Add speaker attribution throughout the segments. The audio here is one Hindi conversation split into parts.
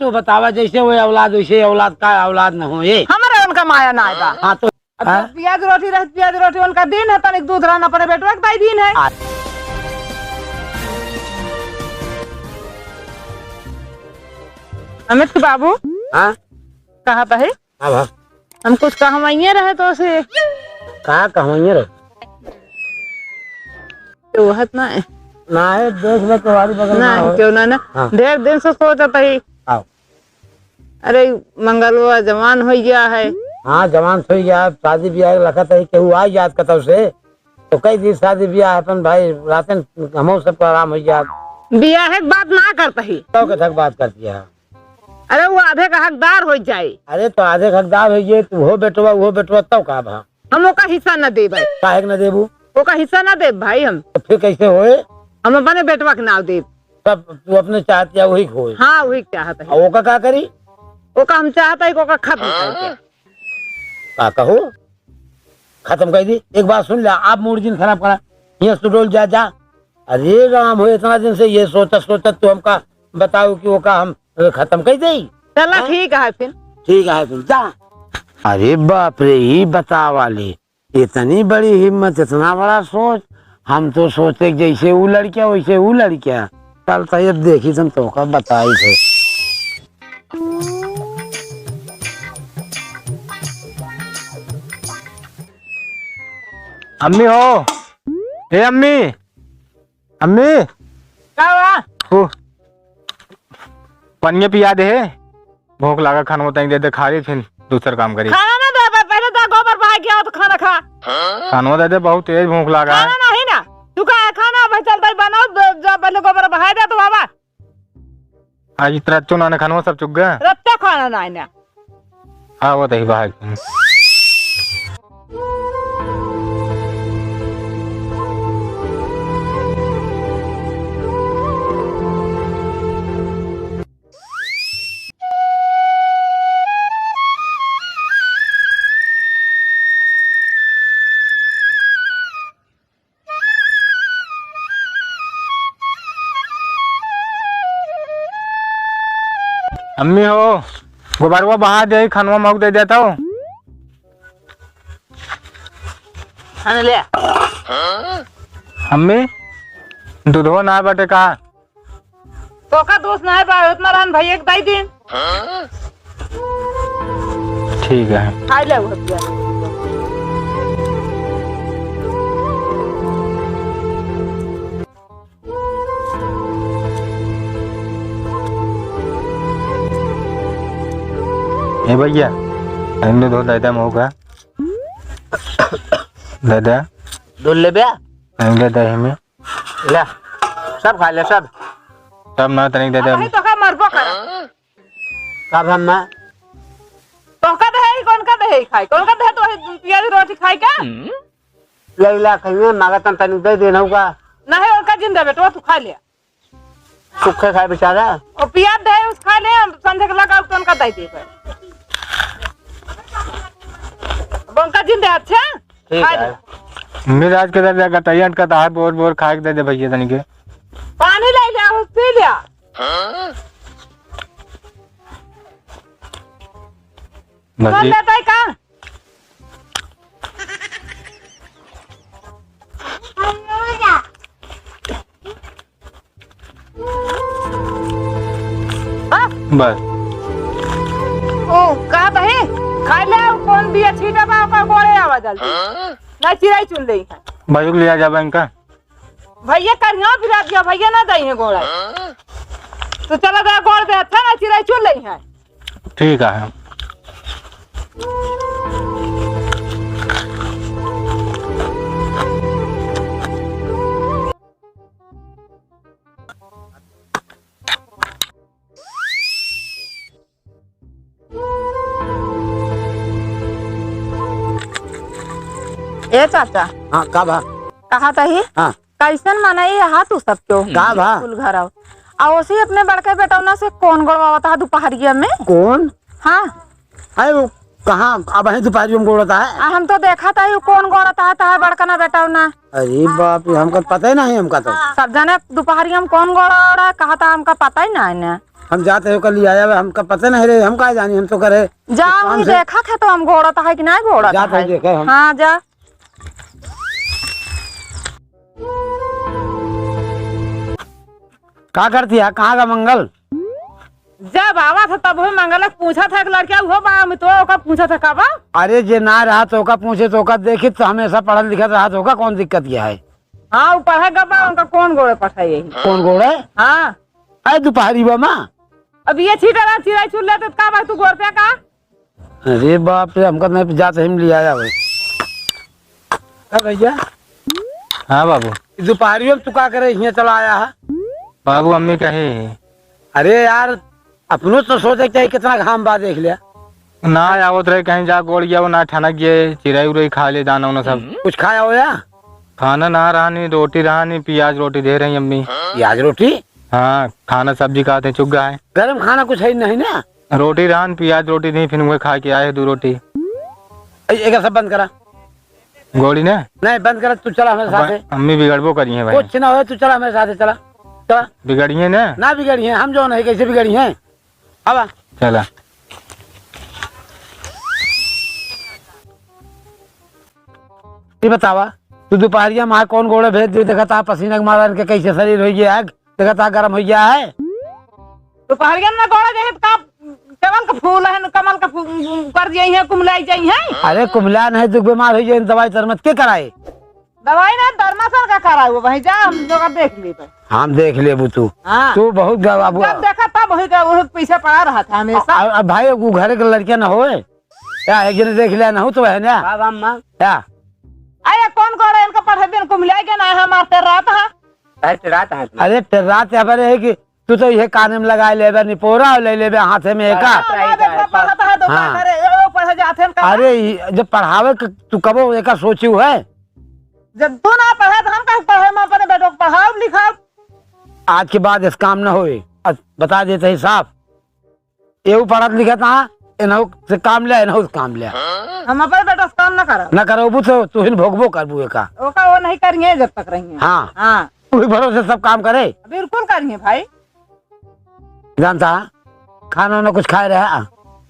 Speaker 1: तो बतावा जैसे वो औलाद वैसे औलाद का औलाद न हो ये
Speaker 2: हमारे उनका माया ना आएगा।
Speaker 1: हाँ तो
Speaker 2: प्याज रोटी रह प्याज रोटी उनका दिन है तनिक दूध रहना पड़े बेटवा का दिन है। अमित बाबू
Speaker 1: हाँ
Speaker 2: कहाँ पे है?
Speaker 1: हाँ
Speaker 2: हम कुछ कहवाइए रहे तो उसे
Speaker 1: कहाँ कहवाइए रे
Speaker 2: तो हत ना है
Speaker 1: ना है देख ले तुम्हारी बगल
Speaker 2: ना
Speaker 1: में
Speaker 2: क्यों ना
Speaker 1: हाँ।
Speaker 2: ढेर दिन से सोचता ही।
Speaker 1: आओ
Speaker 2: अरे मंगलवा जवान हो गया है।
Speaker 1: हाँ जवान सोई गया शादी ब्याह लखा था केहू आ याद कता उसे तो कई दिन शादी ब्याह अपन भाई रातन हम सबको आराम हो गया
Speaker 2: बिया है बात ना करता ही
Speaker 1: तो के तक बात करती है।
Speaker 2: अरे वो आधे का हकदार हो जाए।
Speaker 1: अरे तो आधे हकदार हो गए तू वो बेटवा तब का भा
Speaker 2: हम ओका हिस्सा न दे भाई
Speaker 1: काहे न देबू
Speaker 2: ओका हिस्सा न दे भाई हम
Speaker 1: तो फिर कैसे होए
Speaker 2: हम अपने बेटवा के नाम दे
Speaker 1: सब तू अपने चाहती है वही खोए
Speaker 2: हाँ वही चाहता है।
Speaker 1: ओका क्या करी
Speaker 2: ओका हम चाहता है कि ओका खत्म कर दे।
Speaker 1: का कहो खत्म कर दी एक बात सुन ले आप मूड दिन खराब करा यहाँ सुडोल जा अरे राम हो इतना दिन से ये सोचा तू हमका बताओ कि वो का हम खत्म कर दे
Speaker 2: चला ठीक है फिर
Speaker 1: ठीक है फिर जा। अरे बाप रे ही बता वाले इतनी बड़ी हिम्मत इतना बड़ा सोच हम तो सोचे जैसे वो लड़किया वैसे वो लड़किया चल तैयार देखी तुम तो का बताई थे।
Speaker 3: अम्मी हो ए अम्मी अम्मी
Speaker 2: क्या हुआ?
Speaker 3: पनिया पिया दे भूख लगा खाना बताई दे खा रही फिर दूसरा काम करी
Speaker 2: खाना ना दे पहले तो गोबर बहा गया तो खाना खा
Speaker 3: खाना दे दे बहुत तेज भूख लगा है।
Speaker 2: खाना नहीं ना तू का खाना भाई चल भाई बनाओ जब पहले गोबर बहा दे तो बाबा
Speaker 3: आज इतना चुना ने खाना सब चुक गया
Speaker 2: रत्ता खाना ना ना
Speaker 3: हाँ वो तही बाहर अम्मी हो गोबरवा बहा दे खानवा मग दे देता हूँ
Speaker 2: ले
Speaker 3: अम्मी दूधवा ना बटे कहा
Speaker 2: तो का दोस्त ना है भाई उतना रहन भाई एक दाई दिन
Speaker 3: ठीक है
Speaker 2: खाई ले वो पिया
Speaker 3: ए भैया हमने दो दादा होगा दादा
Speaker 1: दूध ले बे
Speaker 3: हमने दे हमें
Speaker 1: ले सब खा ले सब
Speaker 3: तब ना तनिक दादा
Speaker 2: भाई तो का मरबो कर
Speaker 1: कब हम ना
Speaker 2: तो का दे कौन का दे खाई कौन का दे तो प्याज रोटी खाई क्या
Speaker 1: ले ला कहीं मांगता तनी दे देना का
Speaker 2: नहीं और का जिंदा बेटवा तू खा लिया
Speaker 1: सुखे खाए बेचारा
Speaker 2: और प्याज दे उस खा ले संध्या के लगा कौन का दे दे उनका जिंदा अच्छा
Speaker 1: ठीक है
Speaker 3: मेरे आज के दादा का तैयार का तार बोर बोर खा के दे दे भैया तनिक
Speaker 2: पानी ले लिया पी लिया कौन लेता है कहाँ
Speaker 3: बस
Speaker 2: ओ कहा बहे खा ले कौन भी अच्छी दबा का गोरे आवाज जल्दी ना चिराई चुन ले
Speaker 3: भाई लिया जाबा इनका
Speaker 2: भैया करियो फिर आप गया भैया ना दई है गोड़ा तो चला गया गोड़ दे अच्छा ना चिराई चुन ले है
Speaker 3: ठीक है
Speaker 2: ए चाचा
Speaker 1: हाँ का भा
Speaker 2: कहा तही
Speaker 1: हाँ
Speaker 2: कैसन मनाई हाथ तू सब क्यों
Speaker 1: का भा
Speaker 2: कुल घर आओ उसी अपने बड़के बेटौना से कौन गड़वाता है दोपहरिया में
Speaker 1: कौन
Speaker 2: हाँ
Speaker 1: अरे वो कहाँ अब है दोपहर में गोड़ता है
Speaker 2: हम तो देखा था कौन गड़ता है बड़का ना बेटौना
Speaker 1: अरे बाप रे हमको पता ही नहीं हमका तो
Speaker 2: सब जने दोपहरिया में कौन गड़ा कहा था हमका पता ही नहीं ना
Speaker 1: हम जाते हो कल ले आया हमका पता नहीं रे, हम कहा जानी, हम तो करे
Speaker 2: जा वही देखा था तो हम घोड़ा है कि नहीं घोड़ा
Speaker 1: जाते हैं देखे हम।
Speaker 2: हाँ जा।
Speaker 1: क्या करती है, कहाँ का मंगल?
Speaker 2: जब आवा था तब वही मंगल पूछा था एक लड़का वो बा में तो ओका पूछा था का बा।
Speaker 1: अरे जे ना रहा तो का पूछे तो का देखी तो हमेशा पढ़ा लिखा रहा तो का कौन दिक्कत क्या है?
Speaker 2: हाँ वो पढ़ेगा बा, उनका कौन घोड़े पढ़ा यही।
Speaker 1: कौन घोड़े?
Speaker 2: हाँ
Speaker 1: अरे दोपहरी बा माँ।
Speaker 2: अब ये छीटा रहा चिराई छुल लेते का भाई तू गोर पे का?
Speaker 1: अरे बाप रे, हमका नहीं जाते हम ले आया भाई। भैया
Speaker 3: हाँ बाबू।
Speaker 1: दोपहरी में तू क्या करे यहाँ चला आया है?
Speaker 3: बाबू अम्मी कहे
Speaker 1: अरे यार अपनो तो सोचे चाहिए कितना घाम बा देख लिया।
Speaker 3: ना आवत रहे कहीं जा गोड़ गया वो ना ठनक गए, चिराई उराई खा ले दाना उना सब।
Speaker 1: कुछ खाया हो या?
Speaker 3: खाना ना रहा नहीं, रोटी रहा नहीं, प्याज रोटी दे रही अम्मी।
Speaker 1: प्याज रोटी?
Speaker 3: हाँ खाना सब्जी खाते हैं, चुग है
Speaker 1: गरम खाना कुछ है नहीं ना?
Speaker 3: रोटी रहा प्याज रोटी नहीं, फिर वही खा के आए 2 रोटी।
Speaker 1: एक सब बंद करा।
Speaker 3: गोड़ी ने
Speaker 1: नहीं बंद करा, तू चला हमारे साथ।
Speaker 3: अम्मी बिगड़बो करी है भाई।
Speaker 1: कुछ ना हो, तू चला हमारे साथ, चला चला।
Speaker 3: बिगड़ी है ना?
Speaker 1: ना बिगड़ी है, हम जो नहीं कैसे बिगड़ी है। अब
Speaker 3: चला
Speaker 1: ये बतावा तू दोपहरिया माँ कौन घोड़े भेज दे, देखा था पसीना के मारा इनके कैसे शरीर हो गया है, देखा था गर्म हो गया है।
Speaker 2: दोपहरिया में घोड़ा जे का कमल का फूल है, कमल का फूल कर दिए है, कुमलाई जाई है।
Speaker 1: अरे कुमला नहीं, दुख बीमार हो जाए, दवाई तरमत के कराए?
Speaker 2: दवाई ना धर्मासल का करा हुआ भाई, जा हम लोग देख ली तो।
Speaker 1: हम देख ले तू।
Speaker 2: हाँ
Speaker 1: तू बहुत बाबू
Speaker 2: जब देखा तब वही पीछे पड़ा रहा था हमेशा।
Speaker 1: अब भाई वो घर के लड़कियां ना हो या एक जने देख लिया ना हो तो है ना क्या?
Speaker 2: अरे कौन घोड़ा इनका पढ़े दिन कुमलाई के ना है, मारते रात है।
Speaker 1: अरे फिर रात यहाँ पर है कि तू तो ये कान में लगा ले निपोरा ले ले हाथे में एका। अरे जब पढ़ावे तू कबो एका सोची है?
Speaker 2: जब तू ना पढ़े तो हम कहीं पढ़े, मैं अपने बेटों को पढ़ाओ लिखाओ।
Speaker 1: आज के बाद इस काम न होए, बता देते ही साफ। ये पढ़ा लिखा था इनहु से काम ले, इनहु से काम ले।
Speaker 2: हम अपने बेटों से काम न
Speaker 1: करो तो तू हिन भोगबो करबू का।
Speaker 2: ओका वो नहीं करेंगे जब तक रहेंगे।
Speaker 1: हाँ
Speaker 2: हाँ
Speaker 1: वही भरोसे सब काम करे।
Speaker 2: बिल्कुल करेंगे भाई।
Speaker 1: जानता खाना ना कुछ खाए रहा?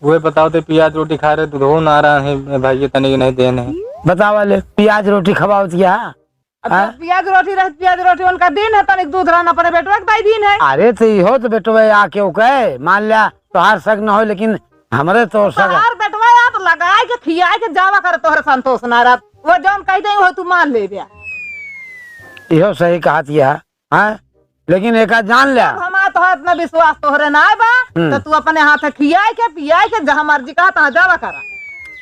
Speaker 3: वो बताओ तो प्याज रोटी खा रहे, दूध हो ना रहा है भाई, ये तनिक नहीं देने।
Speaker 1: बतावा ले प्याज रोटी खवाओ क्या?
Speaker 2: प्याज रोटी रहे, प्याज रोटी उनका दिन है, तनिक दूध रहना पड़े बेटवा का दिन है।
Speaker 1: अरे तो हो तो बेटो भाई आके ओके मान लिया तो हर सग न हो, लेकिन हमारे तो सग
Speaker 2: हर बेटवा आप लगाए के खियाए के जावा करे तोहरे संतोष ना रहा, वो जौन कह दे वो तू मान ले बिया।
Speaker 1: इहो सही कहती है, हाँ? लेकिन एक जान लिया
Speaker 2: हमारा तो इतना विश्वास तोहरे ना बा तो तू अपने हाथ खियाए के पियाए के जहाँ मर्जी कहा तहाँ जावा करा।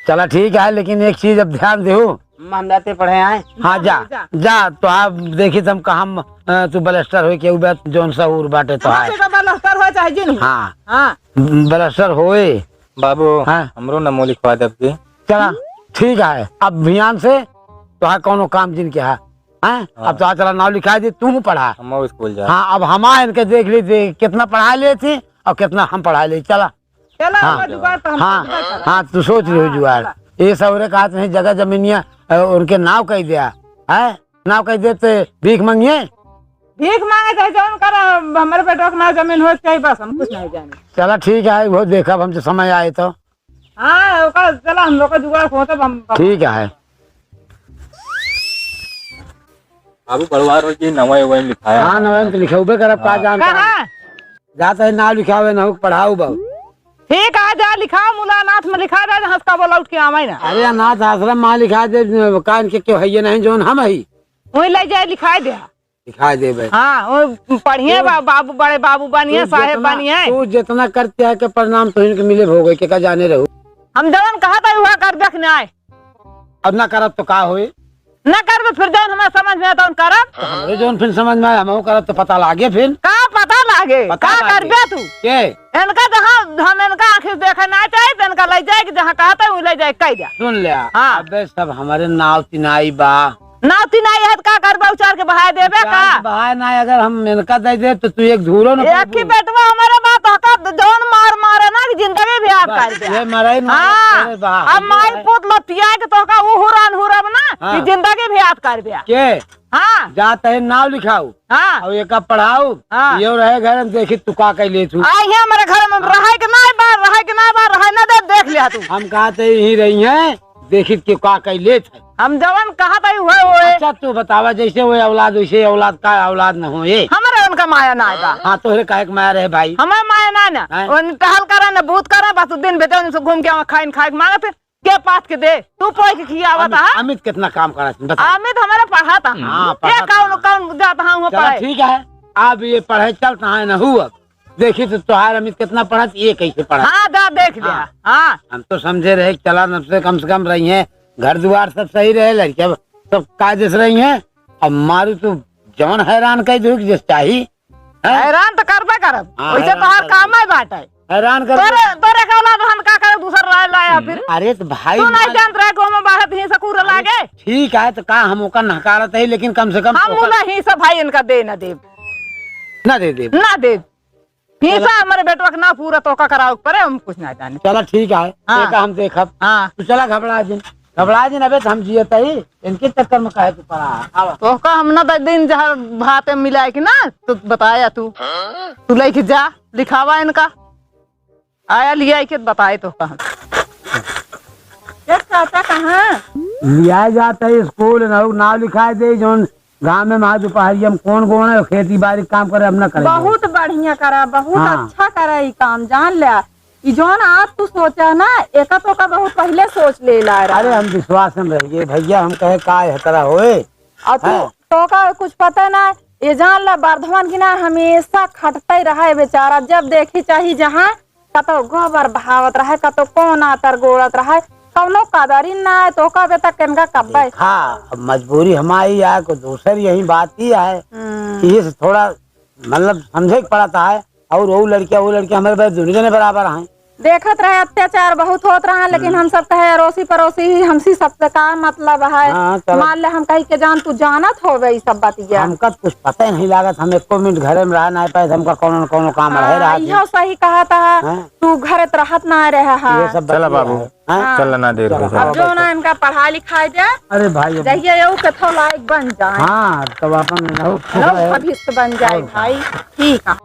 Speaker 1: चला ठीक है, लेकिन एक चीज अब ध्यान दे,
Speaker 2: मानदाते पढ़े आए।
Speaker 1: हाँ जा तो आप देखी तुम कहा तू बलस्टर हो के जोन सा उर बाटे तो
Speaker 2: बलस्टर हो चाहे जिन।
Speaker 1: हाँ
Speaker 2: हाँ
Speaker 1: बलस्टर होए
Speaker 3: बाबू।
Speaker 1: हाँ?
Speaker 3: हमरो नमो लिखवा दे आपके।
Speaker 1: चला ठीक है, अब अभियान से तो कौनो काम जिनके है। हाँ? अब तो चला नाम लिखा दे, तू पढ़ा
Speaker 3: हम स्कूल जा।
Speaker 1: हाँ अब हम इनके देख ली कितना पढ़ा ले थी और कितना हम पढ़ा ले। चला हाँ हाँ तू सोच रही हो जुआर ये सवरे कहा नहीं जगह जमीनिया उनके नाव कह दिया है, नाव कह दे तो भीख मांगिए,
Speaker 2: भीख मांगे चाहे जौन कर, हमारे बेटो का नाव जमीन हो चाहे बस हम कुछ नहीं जाने।
Speaker 1: चला ठीक है, वो देखा हमसे समय आए तो।
Speaker 2: हाँ चला हम लोग का जुगाड़ होता हम।
Speaker 1: ठीक है
Speaker 3: बाबू पढ़वा जी नवा लिखाया।
Speaker 1: हाँ नवा लिखे कर का जानता जाता है नाव लिखावे ना पढ़ाऊ बाबू।
Speaker 2: ठीक है जा लिखा मुलानाथ में लिखा दे, हंसका बोला उठ के आवे ना।
Speaker 1: अरे अनाथ आश्रम माँ लिखा दे, कान के क्यों है ये नहीं जोन हम ही
Speaker 2: वही ले जाए लिखा दे।
Speaker 1: दिखाई दे भाई।
Speaker 2: हाँ वो पढ़िए बाबू, बड़े बाबू बनिए, साहेब बनिए।
Speaker 1: तू जितना करते है के परिणाम तो इनके मिले भोगे के का जाने रहो।
Speaker 2: हम जवन कहा था वह कर देख ना आए,
Speaker 1: अब ना करब तो का होए?
Speaker 2: न कर फिर जौन हमें समझ में आता करब।
Speaker 1: तो हमरे जोन फिर समझ में हम करब तो पता लागे फिर
Speaker 2: का पता लागे
Speaker 1: पता
Speaker 2: का
Speaker 1: लागे।
Speaker 2: करबे तू
Speaker 1: के
Speaker 2: इनका जहाँ हम इनका आंखें देखे ना चाहिए तो इनका ले जाए कि जहाँ कहता है वो ले जाए कह दिया।
Speaker 1: सुन लिया।
Speaker 2: हाँ।
Speaker 1: अबे सब हमारे नाव तिनाई बा,
Speaker 2: नाव तिनाई है का करबा उचार के बहाय देबे का
Speaker 1: बहाय ना, अगर हम इनका दे दे तो तू एक धूरो न
Speaker 2: एक ही बेटवा हमारे बाप हका जौन मार मारे ना कि जिंदगी भी आपका कर दिया।
Speaker 1: ये मरे न
Speaker 2: हाँ,
Speaker 1: अरे बाप
Speaker 2: अब माई पुत लतिया के तो का वो हुरान हुरब ना
Speaker 1: हाँ।
Speaker 2: कि जिंदगी भी याद कर दिया।
Speaker 1: के
Speaker 2: हाँ
Speaker 1: जाते है नाव लिखाऊ
Speaker 2: हाँ
Speaker 1: और एक पढ़ाऊ
Speaker 2: हाँ।
Speaker 1: ये रहे घर में देखी तू का कैले तू
Speaker 2: आई है हमारे घर में रहे के नहीं बार रहे के नहीं बार रहे ना देख लिया तू।
Speaker 1: हम कहते ही रही हैं देखी के का कैले थे।
Speaker 2: हम जवन कहा था हुए हुए
Speaker 1: अच्छा तू बतावा जैसे वो औलाद वैसे औलाद का औलाद न हो ये
Speaker 2: हमारे उनका माया ना आएगा।
Speaker 1: हाँ तो काहे के माया रहे भाई
Speaker 2: हमारे माया ना ना
Speaker 1: हैं?
Speaker 2: उन टहल करा ना भूत करा बस दिन बेटे उनसे घूम के खाइन खाए मांगा फिर के पास के दे तू पोई के खिया हुआ था।
Speaker 1: अमित कितना काम करा बता।
Speaker 2: अमित हमारे पढ़ा था।
Speaker 1: हाँ,
Speaker 2: ये
Speaker 1: पढ़ा
Speaker 2: कौन कौन जाता हूँ
Speaker 1: चलो
Speaker 2: पढ़े।
Speaker 1: ठीक है अब ये पढ़े चलता है न हूँ अब देखी तो तुहार अमित कितना पढ़ा ये कैसे पढ़ा।
Speaker 2: हाँ जा देख लिया।
Speaker 1: हाँ।
Speaker 2: हाँ
Speaker 1: हम तो समझे रहे कि चला नब से कम रही हैं घर द्वार सब सही रहे लड़कियां सब कायदे से रही हैं। अब मारू तो जवन हैरान कह दो जिस चाहिए
Speaker 2: हैरान तो करबे करब
Speaker 1: हाँ,
Speaker 2: वैसे
Speaker 1: हैरान
Speaker 2: तो हर
Speaker 1: करब।
Speaker 2: काम ही बात है।
Speaker 1: हैरान कर
Speaker 2: तोरे तोरे का औलाद हम का करे दूसर राय लाया फिर
Speaker 1: अरे तो भाई
Speaker 2: तू नहीं जानत रहे को हम बाहर ही सकूर लागे।
Speaker 1: ठीक है तो का हम ओका नकारत है लेकिन कम से कम
Speaker 2: हम
Speaker 1: ओका
Speaker 2: नहीं सब भाई इनका दे न दे
Speaker 1: ना दे दे।
Speaker 2: ना दे हिस्सा हमारे बेटवा के ना पूरा तो का कराओ परे हम कुछ नहीं जाने।
Speaker 1: चला ठीक है
Speaker 2: हाँ।
Speaker 1: एक हम देखब
Speaker 2: हाँ
Speaker 1: तू चला घबरा दिन अबे तो हम जियत ही इनके चक्कर में काहे तू पड़ा आवा।
Speaker 2: तो का हम ना दिन जहाँ भाते मिलाए कि ना तो बताया तू तू लेके जा लिखावा इनका आया लिया के बताए तो कहा चाचा कहाँ
Speaker 1: लिया जाता है स्कूल नाव लिखाए दे जोन गाँव में वहाँ दोपहरिया में कौन कौन है खेती बाड़ी काम करे हम न करे।
Speaker 4: बहुत बढ़िया करा बहुत
Speaker 1: हाँ।
Speaker 4: अच्छा करा ये काम जान लिया ई जोन आज तू सोचा ना एक तो का बहुत पहले सोच ले ला रहा।
Speaker 1: अरे हम विश्वास में रहिए भैया हम कहे का है तरह होए
Speaker 4: और तू
Speaker 1: हाँ।
Speaker 4: तो का कुछ पता ना ये जान ला बर्धमान की ना हमेशा खटते रहा है बेचारा जब देखी चाहिए जहाँ कतो गोबर बहावत रहा कतो कौन आतर गोड़त रहा कौनो कदरी ना है तो का बेटा किनका कब्बे।
Speaker 1: हाँ अब मजबूरी हमारी है को दूसरी यही बात ही है कि ये थोड़ा मतलब समझे के पड़ता है और वो लड़कियां हमारे पास दुनिया में बराबर हैं।
Speaker 4: देखत रहे अत्याचार बहुत होत रहा लेकिन हम सब कहे अड़ोसी पड़ोसी ही हमसी सबसे का मतलब है।
Speaker 1: हाँ, चलो।
Speaker 4: मान ले हम कही के जान तू जानत होवे ई सब बातिया।
Speaker 1: हमका कुछ पता ही नहीं लागत हम एक मिनट घर में रह नहीं पाए हमका कौन काम रह रहा है।
Speaker 4: इहो सही कहा था
Speaker 1: हाँ।
Speaker 4: तू घर रहत ना रहे हा।
Speaker 1: ये सब
Speaker 3: चला
Speaker 1: बातें
Speaker 3: बाबू
Speaker 1: हैं। हाँ?
Speaker 3: चल ना देर हो
Speaker 4: अब जो ना इनका पढ़ा लिखा जाए
Speaker 1: अरे भाई अब-
Speaker 4: जाइए यू कथो लायक बन जाए
Speaker 1: हाँ तब अपन
Speaker 4: भविष्य बन जाए भाई ठीक है।